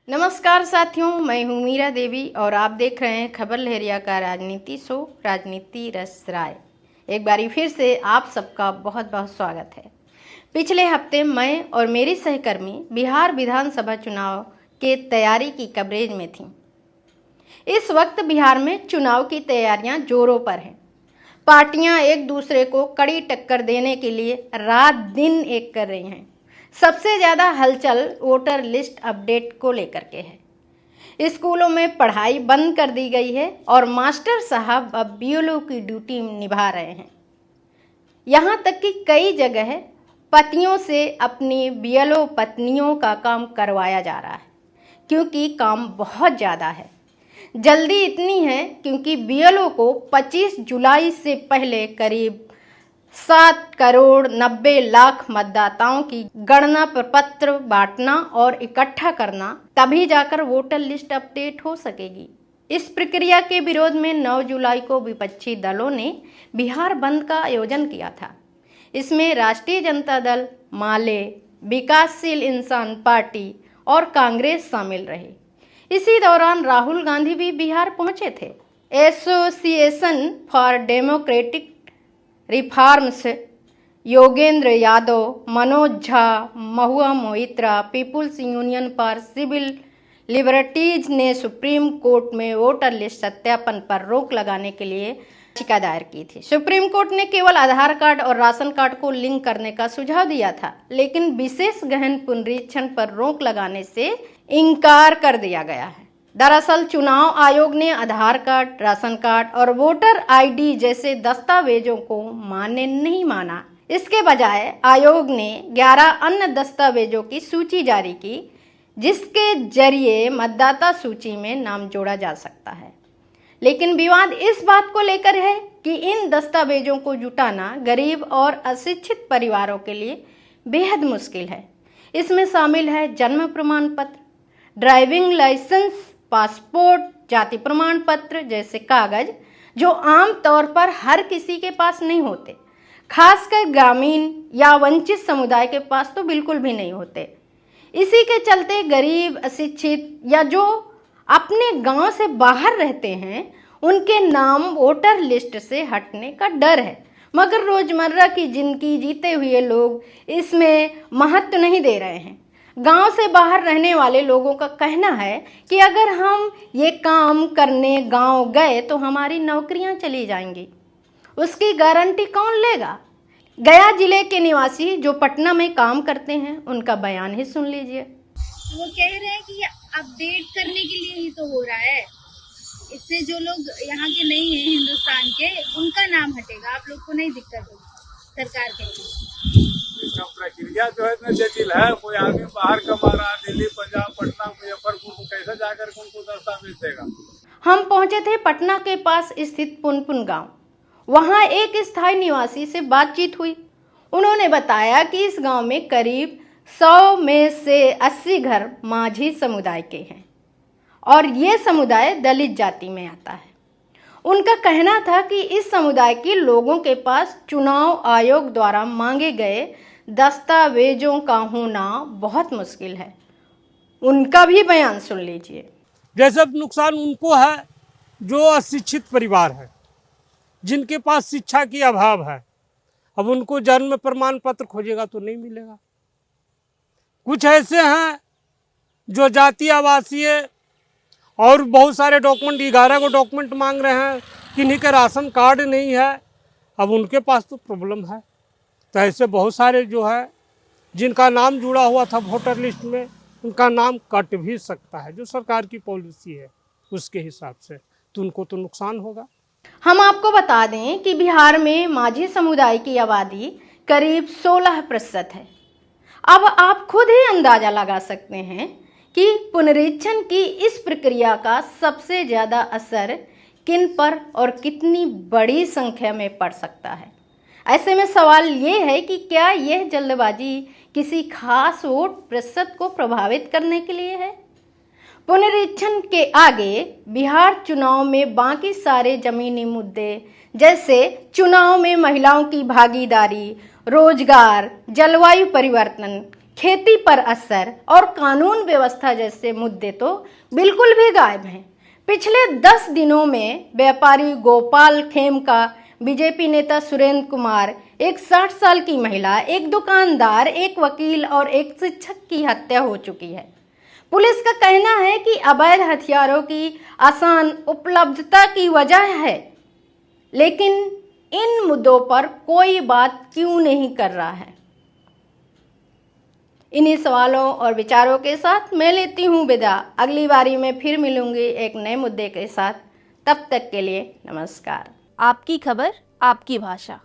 नमस्कार साथियों, मैं हूँ मीरा देवी और आप देख रहे हैं खबर लहरिया का राजनीति शो राजनीति रस राय। एक बारी फिर से आप सबका बहुत बहुत स्वागत है। पिछले हफ्ते मैं और मेरी सहकर्मी बिहार विधानसभा चुनाव के तैयारी की कवरेज में थी। इस वक्त बिहार में चुनाव की तैयारियां जोरों पर हैं। पार्टियां एक दूसरे को कड़ी टक्कर देने के लिए रात दिन एक कर रही हैं। सबसे ज़्यादा हलचल वोटर लिस्ट अपडेट को लेकर के है। स्कूलों में पढ़ाई बंद कर दी गई है और मास्टर साहब अब बीएलओ की ड्यूटी निभा रहे हैं। यहाँ तक कि कई जगह पतियों से अपनी बीएलओ पत्नियों का काम करवाया जा रहा है, क्योंकि काम बहुत ज़्यादा है। जल्दी इतनी है क्योंकि बीएलओ को 25 जुलाई से पहले करीब 7,90,00,000 मतदाताओं की गणना प्रपत्र बांटना और इकट्ठा करना, तभी जाकर वोटर लिस्ट अपडेट हो सकेगी। इस प्रक्रिया के विरोध में 9 जुलाई को विपक्षी दलों ने बिहार बंद का आयोजन किया था। इसमें राष्ट्रीय जनता दल, माले, विकासशील इंसान पार्टी और कांग्रेस शामिल रहे। इसी दौरान राहुल गांधी भी बिहार पहुंचे थे। Association for Democratic Reforms, Yogendra Yadav, Manoj Jha, Mahua Moitra, People's Union for Civil Liberties ने सुप्रीम कोर्ट में वोटर लिस्ट सत्यापन पर रोक लगाने के लिए याचिका दायर की थी। सुप्रीम कोर्ट ने केवल आधार कार्ड और राशन कार्ड को लिंक करने का सुझाव दिया था, लेकिन विशेष गहन पुनरीक्षण पर रोक लगाने से इनकार कर दिया गया है। दरअसल चुनाव आयोग ने आधार कार्ड, राशन कार्ड और वोटर आईडी जैसे दस्तावेजों को मान्य नहीं माना। इसके बजाय आयोग ने 11 अन्य दस्तावेजों की सूची जारी की, जिसके जरिए मतदाता सूची में नाम जोड़ा जा सकता है। लेकिन विवाद इस बात को लेकर है कि इन दस्तावेजों को जुटाना गरीब और अशिक्षित परिवारों के लिए बेहद मुश्किल है। इसमें शामिल है जन्म प्रमाण पत्र, ड्राइविंग लाइसेंस, पासपोर्ट, जाति प्रमाण पत्र जैसे कागज जो आम तौर पर हर किसी के पास नहीं होते। खासकर ग्रामीण या वंचित समुदाय के पास तो बिल्कुल भी नहीं होते। इसी के चलते गरीब, अशिक्षित या जो अपने गांव से बाहर रहते हैं, उनके नाम वोटर लिस्ट से हटने का डर है। मगर रोजमर्रा की जिंदगी जीते हुए लोग इसमें महत्व नहीं दे रहे हैं। गांव से बाहर रहने वाले लोगों का कहना है कि अगर हम ये काम करने गांव गए तो हमारी नौकरियां चली जाएंगी। उसकी गारंटी कौन लेगा? गया जिले के निवासी जो पटना में काम करते हैं, उनका बयान ही सुन लीजिए। वो कह रहे हैं कि ये अपडेट करने के लिए ही तो हो रहा है। इससे जो लोग यहाँ के नहीं हैं हिंदुस्तान के, उनका नाम हटेगा। आप लोग को नहीं दिक्कत होगी सरकार के। इसका प्रक्रिया जो है इतना जटिल है। कोई आदमी बाहर कमा रहा है, दिल्ली, पंजाब, पटना, मुजफ्फरपुर, को कैसे जाकर उनको दस्तावेज देगा? हम पहुंचे थे पटना के पास स्थित पुनपुन गांव। वहां एक स्थायी निवासी से बातचीत हुई। उन्होंने बताया कि इस गांव में करीब 100 में से 80 घर माझी समुदाय के हैं और ये समुदाय दलित जाति में आता है। उनका कहना था कि इस समुदाय के लोगों के पास चुनाव आयोग द्वारा मांगे गए दस्तावेजों का होना बहुत मुश्किल है। उनका भी बयान सुन लीजिए। जैसे नुकसान उनको है जो अशिक्षित परिवार है, जिनके पास शिक्षा की अभाव है। अब उनको जन्म प्रमाण पत्र खोजेगा तो नहीं मिलेगा। कुछ ऐसे हैं जो जाति आवासीय और बहुत सारे डॉक्यूमेंट, 11 को डॉक्यूमेंट मांग रहे हैं, किन्हीं के राशन कार्ड नहीं है। अब उनके पास तो प्रॉब्लम है। तो ऐसे बहुत सारे जो है जिनका नाम जुड़ा हुआ था वोटर लिस्ट में, उनका नाम कट भी सकता है। जो सरकार की पॉलिसी है उसके हिसाब से, तो उनको तो नुकसान होगा। हम आपको बता दें कि बिहार में माझी समुदाय की आबादी करीब 16% है। अब आप खुद ही अंदाजा लगा सकते हैं कि पुनरीक्षण की इस प्रक्रिया का सबसे ज़्यादा असर किन पर और कितनी बड़ी संख्या में पड़ सकता है। ऐसे में सवाल ये है कि क्या यह जल्दबाजी किसी खास वोट प्रतिशत को प्रभावित करने के लिए है? पुनरीक्षण के आगे बिहार चुनाव में बाकी सारे जमीनी मुद्दे जैसे चुनाव में महिलाओं की भागीदारी, रोजगार, जलवायु परिवर्तन, खेती पर असर और कानून व्यवस्था जैसे मुद्दे तो बिल्कुल भी गायब हैं। पिछले 10 दिनों में व्यापारी गोपाल खेमका, बीजेपी नेता सुरेंद्र कुमार, एक 60 साल की महिला, एक दुकानदार, एक वकील और एक शिक्षक की हत्या हो चुकी है। पुलिस का कहना है कि अवैध हथियारों की आसान उपलब्धता की वजह है, लेकिन इन मुद्दों पर कोई बात क्यों नहीं कर रहा है? इन्हीं सवालों और विचारों के साथ मैं लेती हूँ विदा। अगली बारी में फिर मिलूंगी एक नए मुद्दे के साथ। तब तक के लिए नमस्कार। आपकी खबर, आपकी भाषा।